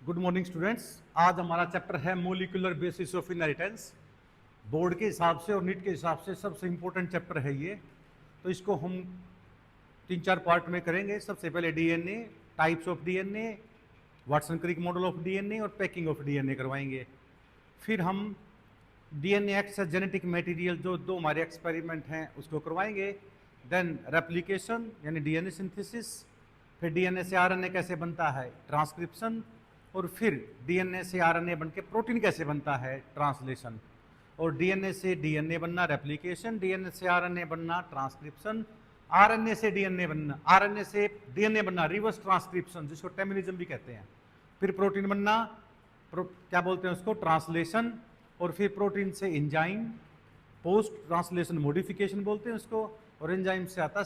Good morning students. आज हमारा chapter है molecular basis of inheritance. Board के हिसाब से और नीट के हिसाब से सबसे इंपॉर्टेंट चैप्टर है ये। तो इसको हम 3-4 पार्ट में करेंगे। सबसे पहले DNA, types of DNA, Watson Crick model of DNA और पैकिंग ऑफ डीएनए करवाएंगे। फिर हम DNA acts as genetic material, जो दो हमारे एक्सपेरिमेंट हैं उसको करवाएंगे। देन रेप्लिकेशन यानी डीएनए सिंथेसिस, फिर डीएनए से आरएनए कैसे बनता है, ट्रांसक्रिप्शन, और फिर डीएनए से आरएनए बनके प्रोटीन कैसे बनता है, ट्रांसलेशन। और डीएनए से डीएनए बनना रेप्लिकेशन, डीएनए से आरएनए बनना ट्रांसक्रिप्शन, आरएनए से डीएनए बनना, आरएनए से डीएनए बनना रिवर्स ट्रांसक्रिप्शन, जिसको टेमिनिज्म भी कहते हैं। फिर प्रोटीन बनना, क्या बोलते हैं उसको, ट्रांसलेशन। और फिर प्रोटीन से एंजाइम, पोस्ट ट्रांसलेशन मॉडिफिकेशन बोलते हैं उसको। और एंजाइम से आता है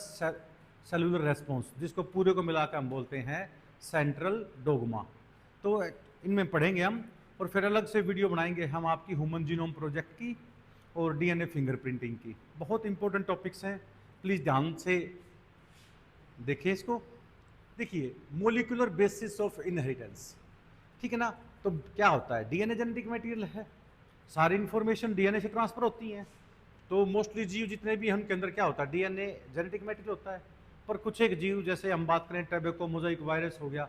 सेलुलर रेस्पॉन्स, जिसको पूरे को मिलाकर हम बोलते हैं सेंट्रल डोगमा। तो इनमें पढ़ेंगे हम, और फिर अलग से वीडियो बनाएंगे हम आपकी ह्यूमन जीनोम प्रोजेक्ट की और डीएनए फिंगरप्रिंटिंग की। बहुत इंपॉर्टेंट टॉपिक्स हैं, प्लीज़ ध्यान से देखिए इसको। देखिए, मोलिकुलर बेसिस ऑफ इनहेरिटेंस, ठीक है ना। तो क्या होता है, डीएनए जेनेटिक मटेरियल है, सारी इंफॉर्मेशन डीएनए से ट्रांसफर होती है। तो मोस्टली जीव जितने भी हम के अंदर क्या होता है, डीएनए जेनेटिक मटेरियल होता है। पर कुछ एक जीव, जैसे हम बात करें टैबेको मोजाइक वायरस हो गया,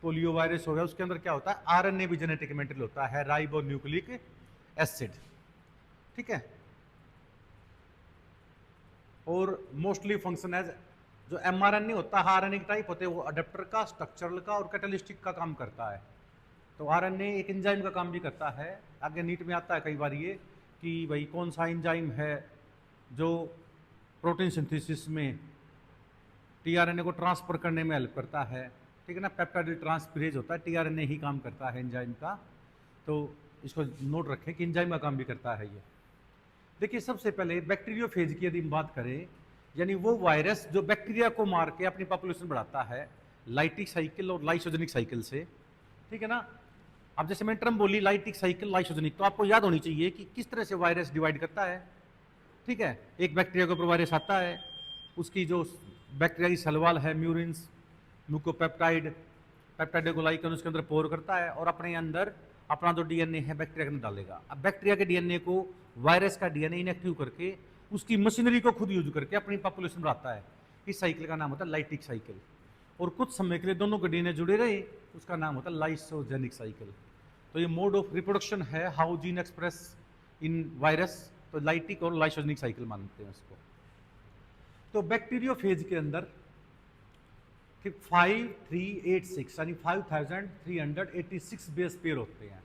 पोलियो वायरस हो गया, उसके अंदर क्या होता है, आरएनए भी जेनेटिक मटेरियल होता है, राइबो न्यूक्लिक एसिड, ठीक है। और मोस्टली फंक्शन एज, जो एमआरएनए होता है, आरएनए टाइप होते हैं, वो अडेप्टर का, स्ट्रक्चरल का और कैटालिस्टिक का काम करता है। तो आरएनए एक एंजाइम का काम भी करता है। आगे नीट में आता है कई बार ये कि भाई कौन सा एंजाइम है जो प्रोटीन सिंथेसिस में टीआरएनए को ट्रांसफर करने में हेल्प करता है, ठीक है ना। पेप्टाइड ट्रांसफरेज होता है, टीआरएनए ही काम करता है एंजाइम का। तो इसको नोट रखें कि एंजाइम का काम भी करता है ये। देखिए, सबसे पहले बैक्टीरियोफेज की यदि हम बात करें, यानी वो वायरस जो बैक्टीरिया को मार के अपनी पॉपुलेशन बढ़ाता है, लाइटिक साइकिल और लाइसोजेनिक साइकिल से, ठीक है ना। अब जैसे मैंने टर्म बोली लाइटिक साइकिल, लाइसोजेनिक, तो आपको याद होनी चाहिए कि किस तरह से वायरस डिवाइड करता है, ठीक है। एक बैक्टीरिया के ऊपर वायरस आता है, उसकी जो बैक्टीरिया की सलवाल है, म्यूरिन्स, म्यूकोपेप्टाइड, पेप्टाइडोग्लाइकन उसके अंदर पोर करता है और अपने अंदर अपना जो डीएनए है बैक्टीरिया के अंदर डालेगा। अब बैक्टीरिया के डीएनए को वायरस का डीएनए इनएक्टिव करके उसकी मशीनरी को खुद यूज करके अपनी पॉपुलेशन बढ़ाता है। इस साइकिल का नाम होता है लाइटिक साइकिल। और कुछ समय के लिए दोनों के डीएनए जुड़े रहे, उसका नाम होता है लाइसोजेनिक साइकिल। तो ये मोड ऑफ रिप्रोडक्शन है, how gene express in virus. तो लाइटिक और लाइसोजेनिक साइकिल मानते हैं उसको। तो बैक्टीरियोफेज के अंदर 5386 यानी 5386 बेस पेयर होते हैं।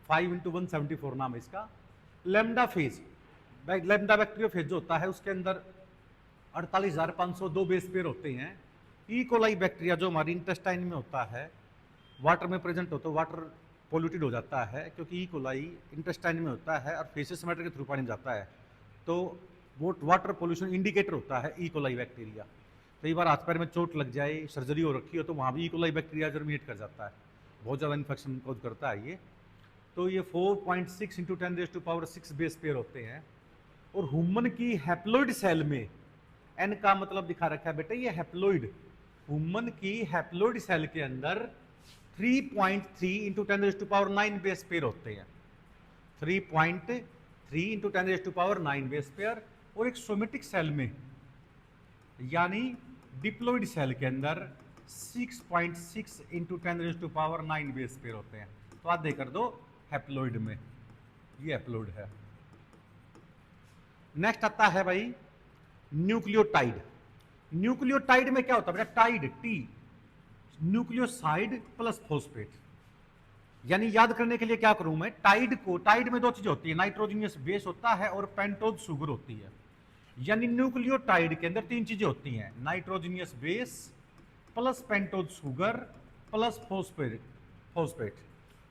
5 × 174 नाम है इसका। लैम्डा फेज, लैम्डा बैक्टीरियोफेज जो होता है उसके अंदर 48,502 बेस पेयर होते हैं। ई कोलाई बैक्टीरिया जो हमारी इंटेस्टाइन में होता है, वाटर में प्रेजेंट होता है, वाटर पोल्यूटेड हो जाता है क्योंकि ई कोलाई इंटेस्टाइन में होता है और फेसेस मैटर के थ्रू पानी जाता है। तो वो वाटर पोल्यूशन इंडिकेटर होता है ई कोलाई बैक्टीरिया। कई बार हाथ पैर में चोट लग जाए, सर्जरी हो रखी हो, तो वहाँ भी ई कोलाई बैक्टीरिया जर्मिनेट कर जाता है, बहुत ज़्यादा इन्फेक्शन कॉज करता है ये। तो ये 4.6 × 10⁶ बेस पेयर होते हैं। और ह्यूमन की हैप्लोइड सेल में, एन का मतलब दिखा रखा है बेटा, ये हैप्लोइड, ह्यूमन की हैप्लोइड सेल के अंदर 3.3 × 10⁹ बेस पेयर होते हैं। 3.3 × 10⁹ बेस पेयर। और एक सोमेटिक सेल में यानी डिप्लॉइड सेल के अंदर 6.6 × 10⁹ बेस पेयर होते हैं। तो आधे कर दो हैप्लोइड में, ये हैप्लोइड है। नेक्स्ट आता है भाई न्यूक्लियोटाइड। न्यूक्लियोटाइड में क्या होता है बेटा, tide, T, nucleoside plus phosphate. यानी याद करने के लिए क्या करूं मैं, टाइड को, टाइड में दो चीजें होती है, नाइट्रोजनियस बेस होता है और पेंटोज शुगर होती है। यानी न्यूक्लियोटाइड के अंदर 3 चीजें होती हैं, nitrogenous base plus pentose sugar plus phosphate.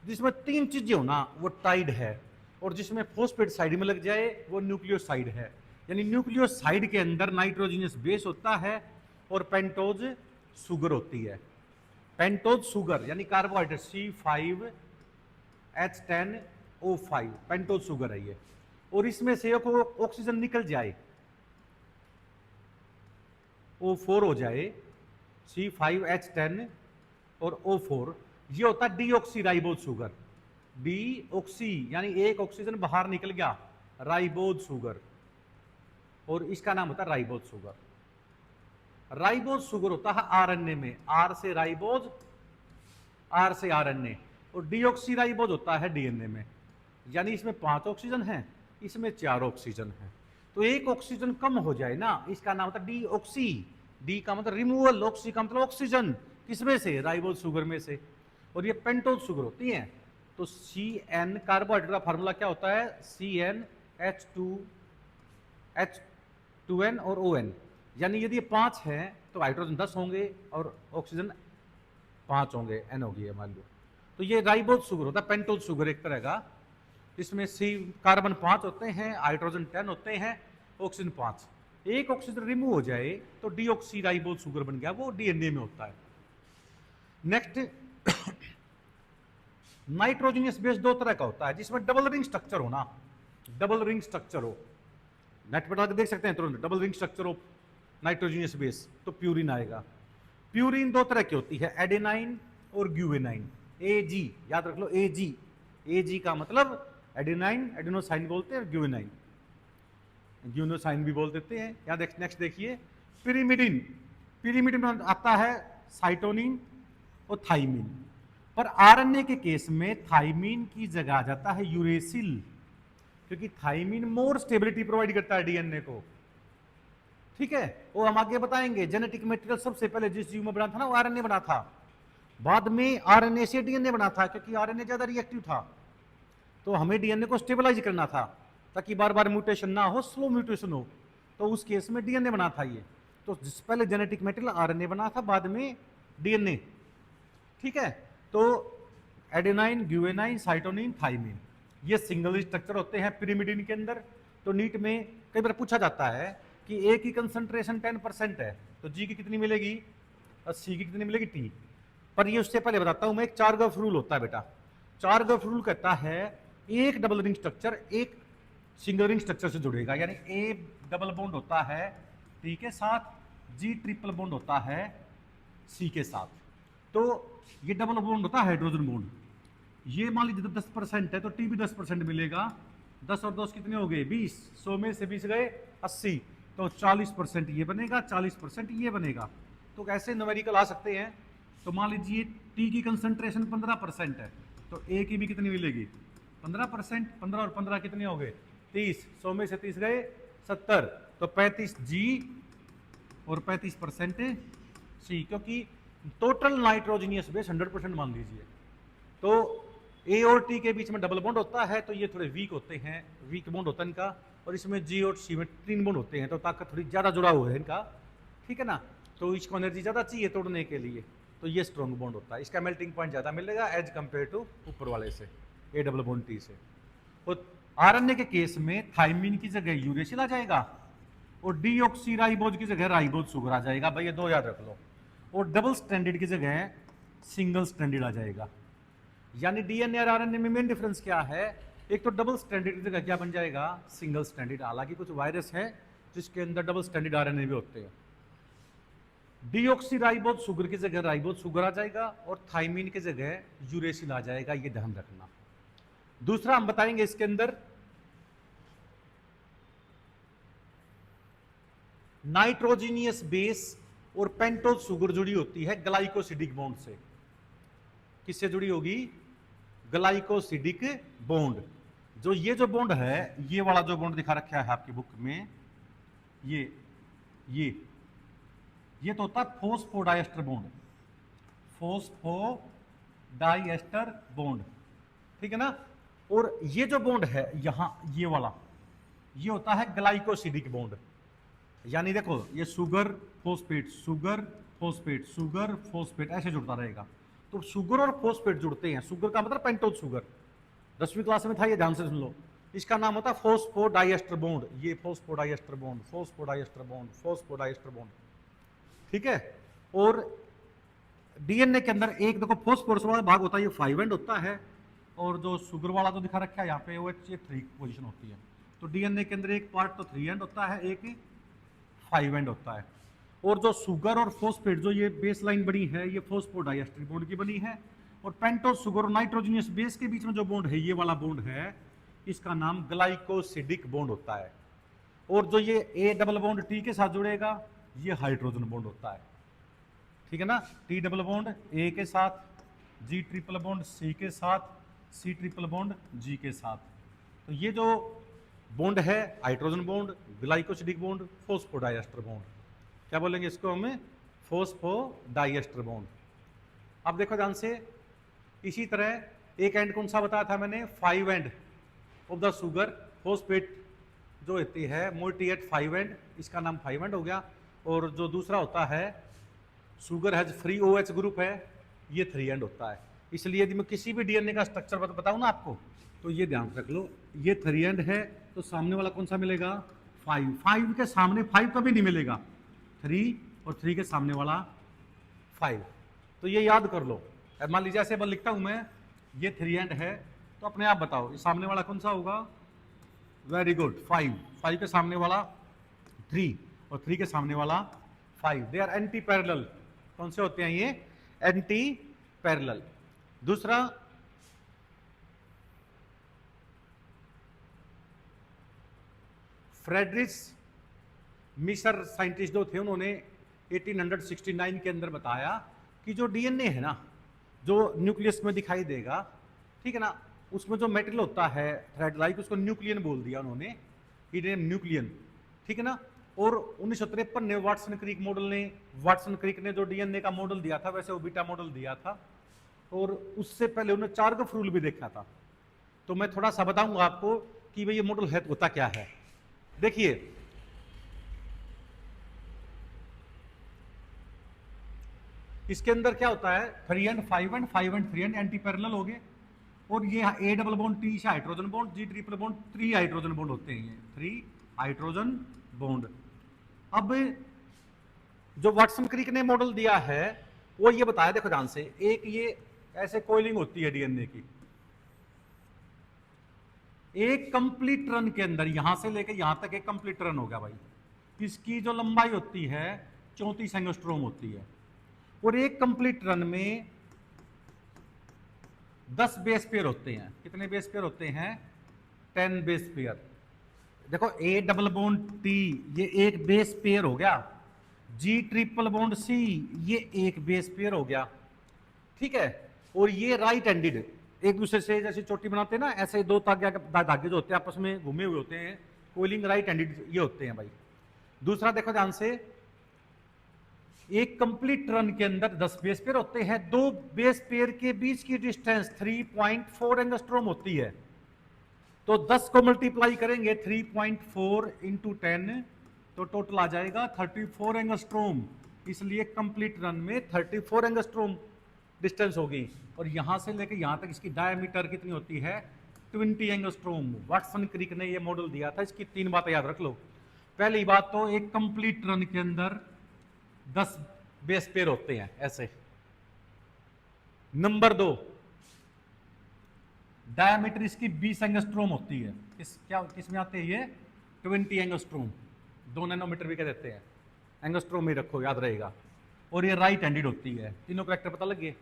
जिसमें 3 चीजें होना वो टाइड है, और जिसमें फॉस्फेट साइड में लग जाए वो न्यूक्लियोसाइड है। यानी न्यूक्लियोसाइड के अंदर नाइट्रोजनियस बेस होता है और पेंटोज शुगर होती है। पेंटोज शुगर यानी कार्बोहाइड्रेट C5H10O5 पेंटोज शुगर है ये। और इसमें से ऑक्सीजन निकल जाए, O4 हो जाए, C5H10 और O4, ये होता है डीऑक्सीराइबोज शुगर, डीऑक्सी यानी एक ऑक्सीजन बाहर निकल गया, राइबोज शुगर, और इसका नाम होता है राइबोज शुगर। राइबोज शुगर होता है आरएनए में, आर से राइबोज, आर से आरएनए, और डीऑक्सीराइबोज होता है डीएनए में। यानी इसमें 5 ऑक्सीजन है, इसमें 4 ऑक्सीजन है। तो एक ऑक्सीजन कम हो जाए ना, इसका नाम होता है डीऑक्सी। डी का मतलब रिमूवल, ऑक्सी का मतलब ऑक्सीजन, किसमें से, राइबोज शुगर में से। और ये पेंटोज शुगर होती है। तो CN कार्बोहाइड्रेट का फार्मूला क्या होता है, CnH2n और ON। यानी यदि ये 5 है तो हाइड्रोजन 10 होंगे और ऑक्सीजन 5 होंगे, N होगी मान लो। तो ये राइबोज शुगर होता है, पेंटोज शुगर एक तरह का। इसमें कार्बन 5 होते हैं, हाइड्रोजन 10 होते हैं, ऑक्सीजन 5। एक ऑक्सीजन रिमूव हो जाए तो डीऑक्सीराइबोज शुगर बन गया, वो डीएनए में होता है। नेक्स्ट, नाइट्रोजनियस बेस 2 तरह का होता है, जिसमें डबल रिंग स्ट्रक्चर हो ना, डबल रिंग स्ट्रक्चर हो। नेट पर देख सकते हैं तुरंत, डबल रिंग स्ट्रक्चर हो नाइट्रोजनियस बेस, तो प्यूरिन आएगा। प्यूरिन 2 तरह की होती है, एडेनाइन और ग्यूवेनाइन। AG याद रख लो, AG का मतलब एडेनाइन, एडेनोसाइन बोलते हैं, और ग्यूवेनाइन ग्यूनोसाइन भी बोल देते हैं। यहाँ नेक्स्ट देखिए, पिरिमिडिन। पिरिमिडिन में आता है साइटोनिन और थाइमिन, पर आरएनए के केस में थाइमिन की जगह आ जाता है यूरेसिल, क्योंकि थाइमिन मोर स्टेबिलिटी प्रोवाइड करता है डीएनए को। ठीक है, वो हम आगे बताएंगे। जेनेटिक मटेरियल सबसे पहले जिस जीव में बना था ना, वो आरएनए बना था, बाद में आरएनए से डीएनए बना था, क्योंकि आरएनए ज्यादा रिएक्टिव था। तो हमें डीएनए को स्टेबलाइज करना था ताकि बार बार म्यूटेशन ना हो, स्लो म्यूटेशन हो, तो उस केस में डीएनए बना था ये। तो जिस पहले जेनेटिक मटेरियल आरएनए बना था, बाद में डीएनए। ठीक है, तो एडेनाइन, ग्यूवेनाइन, साइटोनिन, थाइमिन, ये सिंगल स्ट्रक्चर होते हैं पिरिमिडिन के अंदर। तो नीट में कई बार पूछा जाता है कि ए की कंसंट्रेशन 10% है, तो जी की कितनी मिलेगी, और सी की कितनी मिलेगी, टी। पर ये उससे पहले बताता हूं मैं, एक चारगफ रूल होता है बेटा। चारगफ रूल कहता है एक डबल रिंग स्ट्रक्चर एक सिंगल रिंग स्ट्रक्चर से जुड़ेगा, यानी ए डबल बॉन्ड होता है टी के साथ, जी ट्रिपल बॉन्ड होता है सी के साथ। तो ये डबल बॉन्ड होता है हाइड्रोजन बॉन्ड। ये मान लीजिए 10% है तो टी भी 10% मिलेगा। 10 और 10 कितने हो गए, 20। 100 में से 20 गए 80, तो 40% ये बनेगा, 40% ये बनेगा। तो कैसे न्यूमेरिकल आ सकते हैं। तो मान लीजिए टी की कंसंट्रेशन 15% है, तो ए की भी कितनी मिलेगी, 15%। 15 और 15 कितने हो गए, 30। 100 में से 30 गए 70, तो 35 जी और 35% सी, क्योंकि टोटल नाइट्रोजनियस बेस 100% मान लीजिए। तो ए और टी के बीच में डबल बॉन्ड होता है, तो ये थोड़े वीक होते हैं, वीक बॉन्ड होता है इनका। और इसमें जी और सी में 3 बॉन्ड होते हैं, तो ताकत थोड़ी ज़्यादा जुड़ा हुआ है इनका। ठीक है ना, तो इसको एनर्जी ज़्यादा चाहिए तोड़ने के लिए, तो ये स्ट्रॉन्ग बॉन्ड होता है। इसका मेल्टिंग पॉइंट ज़्यादा मिलेगा एज कम्पेयर टू ऊपर वाले से, ए डबल बॉन्ड टी से। तो आरएनए के केस में थाइमिन की जगह यूरेसिल आ जाएगा, और डीऑक्सीराइबोज की जगह राइबोज शुगर आ जाएगा। भाई ये 2 याद रख लो। और डबल स्ट्रैंडेड की जगह सिंगल स्ट्रैंडेड आ जाएगा। यानी डीएनए और आरएनए में मेन डिफरेंस क्या है, एक तो डबल स्ट्रैंडेड की जगह क्या बन जाएगा, सिंगल स्ट्रैंडेड। हालांकि कुछ वायरस है जिसके अंदर डबल स्ट्रैंडेड आरएनए भी होते हैं। डीऑक्सीराइबोज शुगर की जगह राइबोज शुगर आ जाएगा, और थाइमिन की जगह यूरेसिल आ जाएगा, ये ध्यान रखना। दूसरा हम बताएंगे इसके अंदर नाइट्रोजीनियस बेस और पेंटोज शुगर जुड़ी होती है ग्लाइकोसिडिक बॉन्ड से। किससे जुड़ी होगी, ग्लाइकोसिडिक बॉन्ड। जो ये जो बॉन्ड है, ये वाला जो बॉन्ड दिखा रखा है आपकी बुक में, ये तो होता है फोस्फोडाइएस्टर बॉन्ड, फोस्फोडाइएस्टर बॉन्ड। ठीक है ना। और ये जो बॉन्ड है यहां, ये वाला, ये होता है ग्लाइकोसिडिक बॉन्ड। यानी देखो, ये sugar phosphate, sugar phosphate, sugar phosphate, ऐसे जुड़ता रहेगा। तो शुगर और फोस्फेट जुड़ते हैं। शुगर का मतलब पेंटोज शुगर, 10वीं क्लास में था, ये ध्यान से सुन लो। इसका नाम होता है फोस्फोडाइएस्टर बॉन्ड। ये phosphodiester bond, phosphodiester bond, phosphodiester bond. ठीक है। और डीएनए के अंदर एक देखो फोस्फोरस वाला भाग होता है, ये 5 एंड होता है, और जो शुगर वाला जो दिखा रखा है यहाँ पे, वो 3 पोजीशन होती है। तो डीएनए के अंदर एक पार्ट तो 3 एंड होता है, एक 5 एंड होता है। और जो शुगर और फोस्फेट जो ये बेस लाइन बनी है, ये फोस्फोडाइएस्टर बॉन्ड की बनी है। और पेंटोस शुगर और नाइट्रोजनियस बेस के बीच में जो बॉन्ड है, ये वाला बॉन्ड है, इसका नाम ग्लाइकोसिडिक बॉन्ड होता है। और जो ये ए डबल बॉन्ड टी के साथ जुड़ेगा, ये हाइड्रोजन बॉन्ड होता है, ठीक है ना। टी डबल बॉन्ड ए के साथ, जी ट्रिपल बॉन्ड सी के साथ, सी ट्रिपल बॉन्ड जी के साथ। तो ये जो बॉन्ड है hydrogen bond, glycosidic bond, phosphodiester bond, क्या बोलेंगे इसको हमें, फॉस्फोडाइएस्टर बॉन्ड। अब देखो ध्यान से, इसी तरह एक एंड कौन सा बताया था मैंने, 5 end of the sugar phosphate जो होती है मोइटी एट 5 एंड, इसका नाम 5 एंड हो गया। और जो दूसरा होता है sugar has free OH group है, ये 3 एंड होता है। इसलिए यदि मैं किसी भी डीएनए का स्ट्रक्चर बताऊं ना आपको, तो ये ध्यान रख लो, ये 3 एंड है, तो सामने वाला कौन सा मिलेगा, 5। 5 के सामने 5 कभी नहीं मिलेगा, 3, और 3 के सामने वाला 5। तो ये याद कर लो। मान लीजिए ऐसे लिखता हूं मैं, ये 3 एंड है, तो अपने आप बताओ ये सामने वाला कौन सा होगा, वेरी गुड, 5। 5 के सामने वाला 3, और 3 के सामने वाला 5। They are antiparallel. कौन से होते हैं ये, एंटी पैरेलल। दूसरा, फ्रेडरिक मिशर साइंटिस्ट जो थे, उन्होंने 1869 के अंदर बताया कि जो डीएनए है ना, जो न्यूक्लियस में दिखाई देगा, ठीक है ना, उसमें जो मेटल होता है थ्रेड लाइक, उसको न्यूक्लियन बोल दिया उन्होंने, न्यूक्लियन, ठीक है ना। और 1953 में वाटसन क्रिक मॉडल ने, वाटसन क्रिक ने जो डीएनए का मॉडल दिया था, वैसे वो बीटा मॉडल दिया था, और उससे पहले उन्होंने चार्गफ रूल भी देखा था। तो मैं थोड़ा सा बताऊंगा आपको कि भाई ये मॉडल है होता क्या है। देखिए, इसके अंदर क्या होता है, 3 and 5 and 5 and 3 and anti parallel हो गए, और ये ए डबल बॉन्ड टी से हाइड्रोजन बॉन्ड, जी ट्रिपल बॉन्ड 3 हाइड्रोजन बॉन्ड होते हैं, 3 हाइड्रोजन बॉन्ड। अब जो वाटसन क्रिक ने मॉडल दिया है, वो ये बताया, देखो ध्यान से, एक ये ऐसे कोइलिंग होती है डीएनए की, एक कंप्लीट रन के अंदर यहां से लेके यहां तक एक कंप्लीट रन हो गया भाई, इसकी जो लंबाई होती है 34 एंगस्ट्रोम होती है, और एक कंप्लीट रन में 10 बेस पेयर होते हैं। कितने बेस पेयर होते हैं, 10 बेस पेयर। देखो ए डबल बॉन्ड टी, ये एक बेस पेयर हो गया, जी ट्रिपल बॉन्ड सी, ये एक बेस पेयर हो गया, ठीक है। और ये राइट हैंडेड, एक दूसरे से जैसे चोटी बनाते हैं ना, ऐसे दो धागे जो होते हैं आपस में घूमे हुए होते हैं, कोइलिंग राइट हैंडेड ये होते हैं भाई। दूसरा देखो ध्यान से, एक कंप्लीट रन के अंदर 10 बेस पेयर होते हैं, 2 बेस पेयर के बीच की डिस्टेंस 3.4 एंगस्ट्रोम होती है। तो 10 को मल्टीप्लाई करेंगे 3.4 इंटू 10, तो टोटल आ जाएगा 34 एंगस्ट्रोम। इसलिए कंप्लीट रन में 34 एंगस्ट्रोम डिस्टेंस होगी, और यहां से लेकर यहां तक इसकी डायमीटर कितनी होती है, 20 एंगस्ट्रोम। वाटसन क्रिक ने ये मॉडल दिया था। इसकी 3 बातें याद रख लो। पहली बात तो एक कंप्लीट रन के अंदर 10 बेस पेयर होते हैं ऐसे। नंबर 2, डायमीटर इसकी 20 एंगस्ट्रोम होती है। किस में आते हैं ये, 20 एंगस्ट्रोम, 2 नैनोमीटर भी कह देते हैं, एंगस्ट्रोम में रखो, याद रहेगा। और ये राइट हैंडेड होती है। तीनों करेक्टर पता लग गए।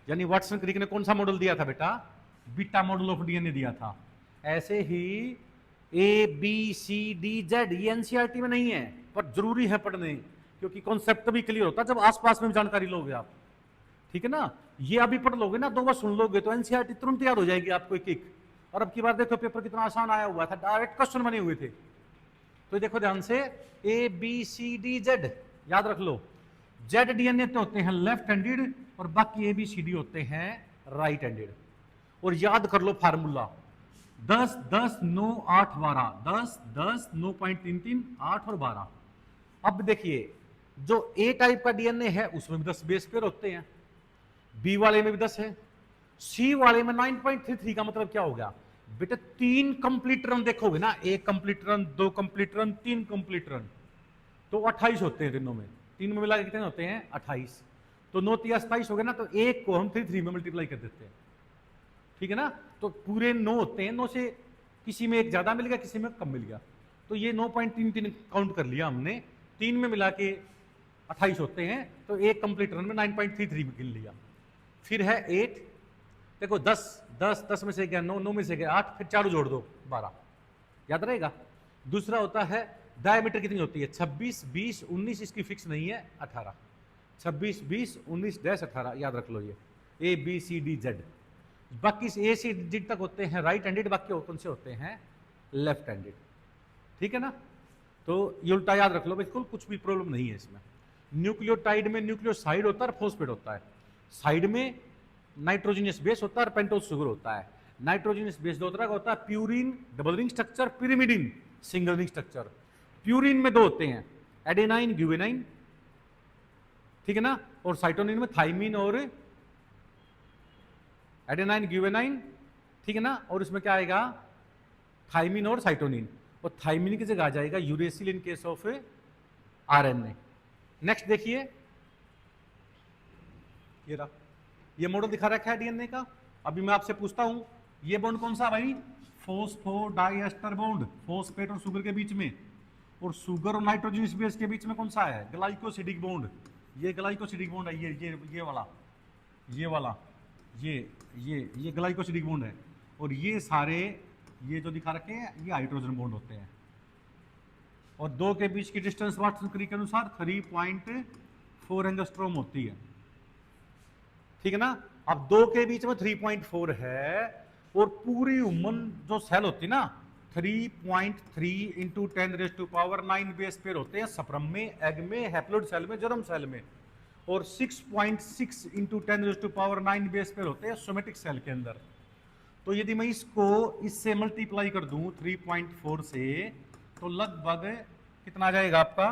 यानी वाटसन क्रिक ने कौन सा मॉडल दिया था बेटा, बीटा मॉडल ऑफ डीएनए दिया था। ऐसे ही A B C D Z, ये एनसीईआरटी में नहीं है, पर जरूरी है पढ़ने, क्योंकि कॉन्सेप्ट भी क्लियर होता है जब आसपास में जानकारी लोगे आप, ठीक है ना। ये अभी पढ़ लोगे ना, 2 बार सुन लोगे तो एनसीईआरटी तुरंत याद हो जाएगी आपको एक एक। और अब की बार देखो पेपर कितना आसान आया हुआ था, डायरेक्ट क्वेश्चन बने हुए थे। तो देखो ध्यान से, A B C D Z याद रख लो। जेड डीएनए तो होते हैं लेफ्ट हैंडेड, और बाकी ए बी सी डी होते हैं राइट हैंडेड। और याद कर लो फार्मूला, 10 10 9 8 12, 10 10 9.33 8 और 12। अब देखिए, जो ए टाइप का डीएनए है उसमें भी 10 बेस पेयर होते हैं, बी वाले में भी 10 है, सी वाले में 9.33 का मतलब क्या हो गया बेटा, 3 कंप्लीट रन देखोगे ना, 1 complete run, 2 complete run, 3 complete run, तो 28 होते हैं तीनों में। 3 में मिला के कितने होते हैं, 28। तो 9 3 27 हो गए ना, तो 1 को हम 3 में मल्टीप्लाई कर देते हैं, ठीक है ना। तो पूरे 9 होते हैं, 9 से किसी में एक ज्यादा मिल गया, किसी में कम मिल गया, तो ये 9.33 काउंट कर लिया हमने। 3 में मिला के 28 होते हैं, तो एक कंप्लीट रन में 9.33 गिन लिया। फिर है 8, देखो 10 में से गया 9, 9 में से गया 8, फिर चारों जोड़ दो 12, याद रहेगा। दूसरा होता है डायमीटर कितनी होती है, 26, 20, 19, इसकी फिक्स नहीं है, 18, 26, 20, 19 डैश 18, याद रख लो ये ABCDZ। बाकी ए से जेड तक होते हैं राइट हैंडेड, बाकी कौन से होते हैं लेफ्ट हैंडेड, ठीक है ना। तो ये उल्टा याद रख लो, बिल्कुल कुछ भी प्रॉब्लम नहीं है इसमें। न्यूक्लियोटाइड में न्यूक्लियोसाइड होता है और फॉस्फेट होता है। साइड में नाइट्रोजनियस बेस होता है और पेंटोस शुगर होता है। नाइट्रोजनियस बेस दो तरह का होता है, purine double ring structure, pyrimidine single ring structure. Purine में दो होते हैं, एडेनाइन ग्यूवेनाइन, ठीक है ना, और साइटोनिन में थाइमिन और एडेनाइन ग्यूवेनाइन, ठीक है ना, और इसमें क्या आएगा थाइमिन और साइटोनिन, और थाइमिन की जगह आ जाएगा uracil in case of RNA. Next देखिए, ये रहा, ये मॉडल दिखा रखा है डीएनए का। अभी मैं आपसे पूछता हूं, ये बॉन्ड कौन सा भाई, फॉस्फोडाइएस्टर बॉन्ड, फॉस्फेट और शुगर के बीच में, और शुगर और नाइट्रोजन बेस के बीच में कौन सा है, ग्लाइकोसिडिक बॉन्ड। ये ग्लाइकोसिडिक बॉन्ड है, ये वाला, ये वाला, ये ग्लाइकोसिडिक बॉन्ड है। और ये सारे ये जो दिखा रखे हैं ये हाइड्रोजन बॉन्ड होते हैं। और दो के बीच की डिस्टेंस वाटसन क्रिक के अनुसार 3.4 एंगस्ट्रोम होती है, ठीक है ना। अब दो के बीच में 3.4 है, और पूरी ह्यूमन जो सेल होती है ना 3.3 इंटू 10⁻⁹ बेस पेयर होते हैं स्पर्म में, एग में, हैप्लोइड सेल में, जर्म सेल में, और 6.6 इंटू 10⁻⁹ बेस पेयर होते हैं सोमेटिक सेल के अंदर। तो यदि मैं इसको इससे मल्टीप्लाई कर दूं 3.4 से, तो लगभग कितना आ जाएगा आपका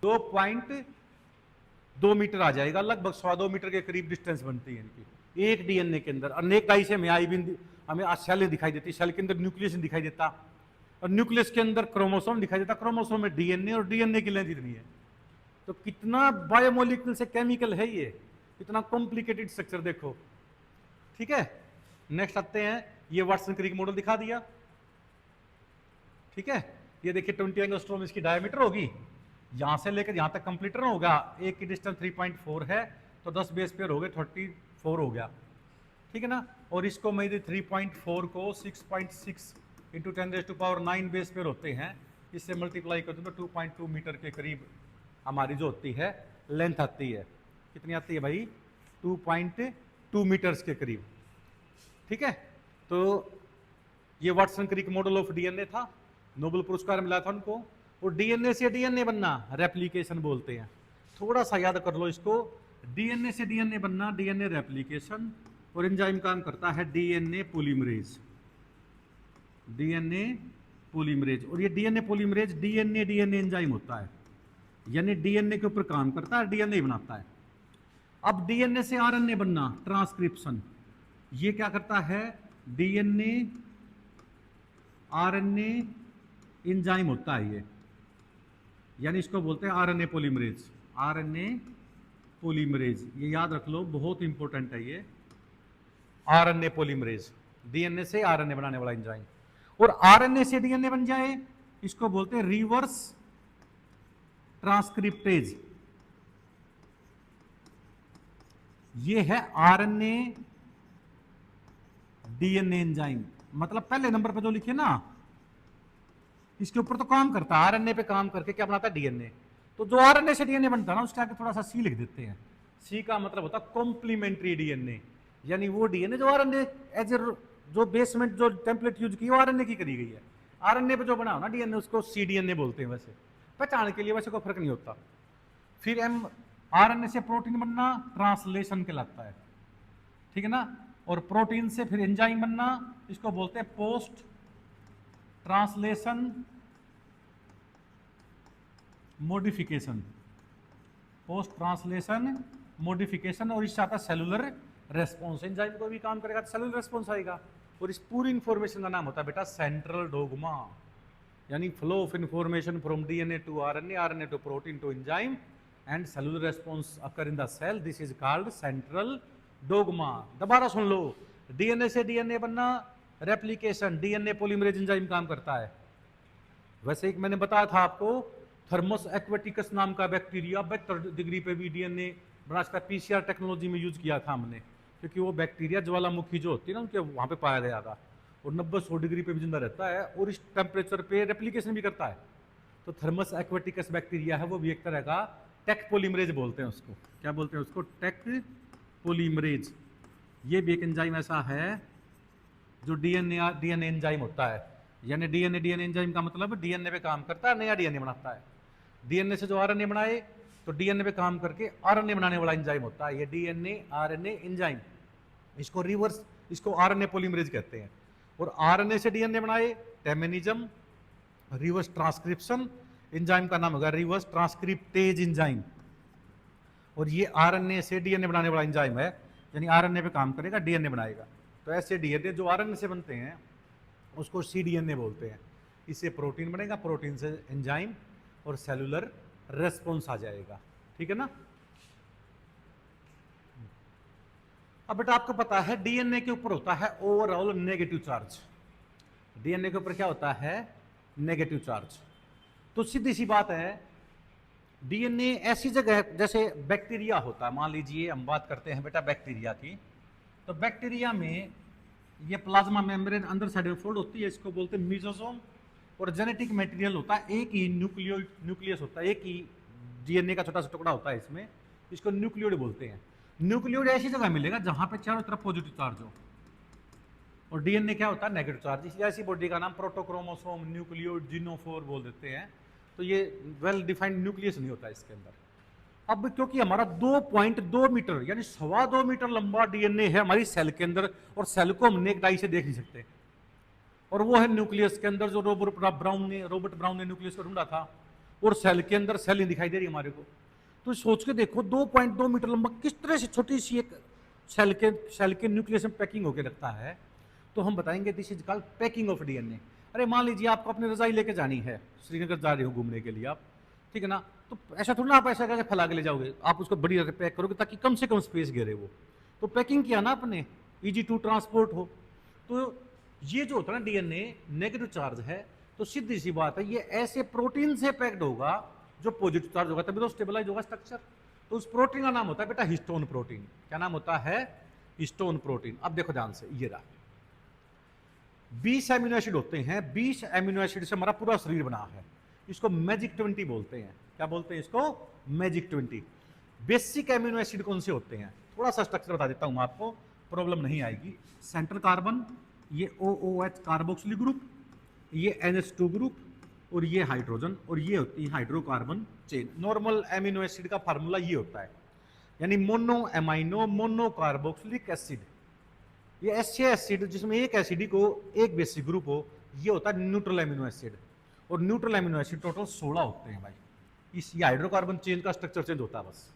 2.2 मीटर आ जाएगा, लगभग 1.25 मीटर के करीब डिस्टेंस बनती है इनकी एक डीएनए के अंदर। अनेक डाई से हमें सेल दिखाई देती, सेल के अंदर न्यूक्लियस दिखाई देता, और न्यूक्लियस के अंदर क्रोमोसोम दिखाई देता, क्रोमोसोम में डीएनए, और डीएनए की लेंथ इतनी है। तो कितना बायोमोलिक्यूल से केमिकल है ये, इतना कॉम्प्लिकेटेड स्ट्रक्चर देखो, ठीक है। नेक्स्ट आते हैं, ये वाटसन क्रिक मॉडल दिखा दिया, ठीक है। ये देखिए 20 एंगस्ट्रोम इसकी डायमीटर होगी, यहां से लेकर यहां तक कंप्लीटर होगा, एक की डिस्टेंस 3.4 है, तो 10 बेस पेयर हो गए, 34 हो गया, ठीक है ना। और इसको मैं 3.4 को 6.6 इंटू 10⁻⁹ बेस पेयर होते हैं, इससे मल्टीप्लाई कर दूं तो 2.2 मीटर के करीब हमारी जो होती है लेंथ आती है। कितनी आती है भाई, 2.2 मीटर्स के करीब, ठीक है। तो ये Watson Crick model of DNA था, नोबेल पुरस्कार मिला था उनको। और डीएनए से डीएनए बनना रेप्लिकेशन बोलते हैं, थोड़ा सा याद कर लो इसको, डीएनए से डीएनए बनना डीएनए रेप्लिकेशन, और एंजाइम काम करता है डीएनए पॉलीमरेज, डीएनए पॉलीमरेज। और ये डीएनए पॉलीमरेज डीएनए एंजाइम होता है, यानी डीएनए के ऊपर काम करता है, डीएनए बनाता है। अब डीएनए से आरएनए बनना ट्रांसक्रिप्शन, ये क्या करता है, डीएनए आरएनए एंजाइम होता है ये, यानी इसको बोलते हैं आरएनए पॉलीमरेज, आरएनए पॉलीमरेज, ये याद रख लो, बहुत इंपॉर्टेंट है ये आरएनए पॉलीमरेज, डीएनए से आरएनए बनाने वाला एंजाइम। और आरएनए से डीएनए बन जाए, इसको बोलते हैं रिवर्स ट्रांसक्रिप्टेज। ये है आरएनए डीएनए एंजाइम, मतलब पहले नंबर पे जो लिखे ना, इसके ऊपर तो काम करता है, आरएनए पे काम करके क्या बनाता है, डीएनए। तो जो आरएनए से डीएनए बनता है ना, उसके आगे थोड़ा सा सी लिख देते हैं, सी का मतलब होता है कॉम्प्लीमेंट्री डीएनए, यानी वो डीएनए जो आरएनए एज ए जो बेसमेंट जो टेम्पलेट यूज की वो आरएनए की करी गई है, आरएनए पे जो बना हो ना डीएनए, उसको सीडीएनए बोलते हैं, वैसे पहचान के लिए वैसे कोई फर्क नहीं होता। फिर आरएनए से प्रोटीन बनना ट्रांसलेशन कहलाता है, ठीक है ना। और प्रोटीन से फिर एंजाइम बनना, इसको बोलते हैं post translation modification, post translation modification. और इससे आता है सेलुलर रेस्पॉन्स, एंजाइम को भी काम करेगा तो सेलुलर रेस्पॉन्स आएगा। और इस पूरी इंफॉर्मेशन का नाम होता है बेटा सेंट्रल डोग्मा, यानी flow of information from DNA to RNA, RNA to protein to enzyme and cellular response occur in the cell, this is called central dogma. दोबारा सुन लो, डीएनए से डीएनए बनना रेप्लिकेशन, डीएनए पॉलीमरेज एंजाइम काम करता है। वैसे एक मैंने बताया था आपको, थर्मस एक्वेटिकस नाम का बैक्टीरिया 72 डिग्री पे भी डीएनए बना सकता है, पीसीआर टेक्नोलॉजी में यूज किया था हमने, क्योंकि वो बैक्टीरिया ज्वालामुखी जो होती है ना उनके वहाँ पे पाया गया था, और 90-100 डिग्री पे भी जिंदा रहता है और इस टेम्परेचर पे रेप्लिकेशन भी करता है। तो थर्मस एक्वेटिकस बैक्टीरिया है वो भी एक तरह का टेक पोलीमरेज बोलते हैं उसको। क्या बोलते हैं उसको? Taq polymerase. ये भी एक एंजाइम ऐसा है जो डीएनए एंजाइम होता है, यानी डीएनए एंजाइम का मतलब डीएनए पे काम करता है, नया डीएनए बनाता है। डीएनए से जो आरएनए बनाए तो डीएनए पे काम करके आरएनए बनाने वाला एंजाइम होता है ये डीएनए आरएनए एंजाइम। इसको आरएनए पोलीमरेज कहते हैं। और आरएनए से डीएनए बनाए टेमेनिज्म, रिवर्स ट्रांसक्रिप्शन एंजाइम का नाम होगा रिवर्स ट्रांसक्रिप्टेज एंजाइम। और ये आरएनए से डीएनए बनाने वाला एंजाइम है, यानी आरएनए पे काम करेगा, डीएनए बनाएगा। तो ऐसे डीएनए जो आरएनए से बनते हैं उसको सीडीएनए बोलते हैं। इससे प्रोटीन बनेगा, प्रोटीन से एंजाइम और सेलुलर रेस्पॉन्स आ जाएगा। ठीक है ना? अब बेटा आपको पता है डीएनए के ऊपर होता है ओवरऑल नेगेटिव चार्ज। डीएनए के ऊपर क्या होता है? Negative charge. तो सीधी सी बात है, डीएनए ऐसी जगह है जैसे बैक्टीरिया होता है। मान लीजिए हम बात करते हैं बेटा बैक्टीरिया की, तो बैक्टीरिया में ये प्लाज्मा मेम्ब्रेन अंदर साइड में फोल्ड होती है, इसको बोलते हैं मीजोसोम। और जेनेटिक मटेरियल होता है, एक ही न्यूक्लियस होता है, एक ही डीएनए का छोटा सा टुकड़ा होता है इसमें, इसको न्यूक्लियोइड बोलते हैं। न्यूक्लियोइड ऐसी जगह मिलेगा जहां पे चारों तरफ पॉजिटिव चार्ज हो, और डीएनए क्या होता है? Negative charge. इसलिए ऐसी बॉडी का नाम प्रोटोक्रोमोसोम, न्यूक्लियोइड, जीनोफोर बोल देते हैं। तो ये वेल डिफाइंड न्यूक्लियस नहीं होता इसके अंदर। अब क्योंकि हमारा 2.2 मीटर यानी 2.25 मीटर लंबा डीएनए है हमारी सेल के अंदर, और सेल को हम नेक डाई से देख नहीं सकते, और वो है न्यूक्लियस के अंदर जो रॉबर्ट ब्राउन ने न्यूक्लियस को ढूंढा था, और सेल के अंदर सेल नहीं दिखाई दे रही हमारे को। तो सोच के देखो 2.2 मीटर लंबा किस तरह से छोटी सी एक सेल के न्यूक्लियस में पैकिंग होकर रखता है। तो हम बताएंगे this is called packing of DNA. अरे मान लीजिए आपको अपनी रजाई लेके जानी है, श्रीनगर जा रहे हो घूमने के लिए आप, ठीक है ना? तो ऐसा थोड़ा ना आप ऐसा करके फैला के ले जाओगे, आप उसको बड़ी जगह पैक करोगे ताकि कम से कम स्पेस घेरे वो। तो पैकिंग किया ना आपने, इजी टू ट्रांसपोर्ट हो। तो ये जो होता है ना डीएनए नेगेटिव चार्ज है, तो सीधी सी बात है ये ऐसे प्रोटीन से पैक्ड होगा जो पॉजिटिव चार्ज होगा, तभी तो स्टेबलाइज होगा स्ट्रक्चर। तो उस प्रोटीन का नाम होता है बेटा हिस्टोन प्रोटीन। क्या नाम होता है? Histone protein. अब देखो ध्यान से, ये रहा 20 एमिनो एसिड होते हैं। 20 एमिनो एसिड से हमारा पूरा शरीर बना है। इसको मैजिक 20 बोलते हैं। क्या बोलते हैं इसको? मैजिक 20। बेसिक एमिनो एसिड कौन से होते हैं? थोड़ा सा स्ट्रक्चर बता देता हूं आपको, प्रॉब्लम नहीं आएगी। सेंट्रल कार्बन, ये OOH कार्बोक्सिलिक ग्रुप, ये NH2 ग्रुप, और ये हाइड्रोजन, और ये होती है hydrocarbon chain. Normal amino acid का फार्मूला ये होता है, यानी mono amino mono carboxylic acid. ये ऐसे एसिड जिसमें एक एसिड को एक बेसिक ग्रुप हो, ये होता है न्यूट्रल एमिनो एसिड। और न्यूट्रल एमिनो एसिड टोटल 16 होते हैं भाई। इस हाइड्रोकार्बन चेन का स्ट्रक्चर चेंज होता है बस।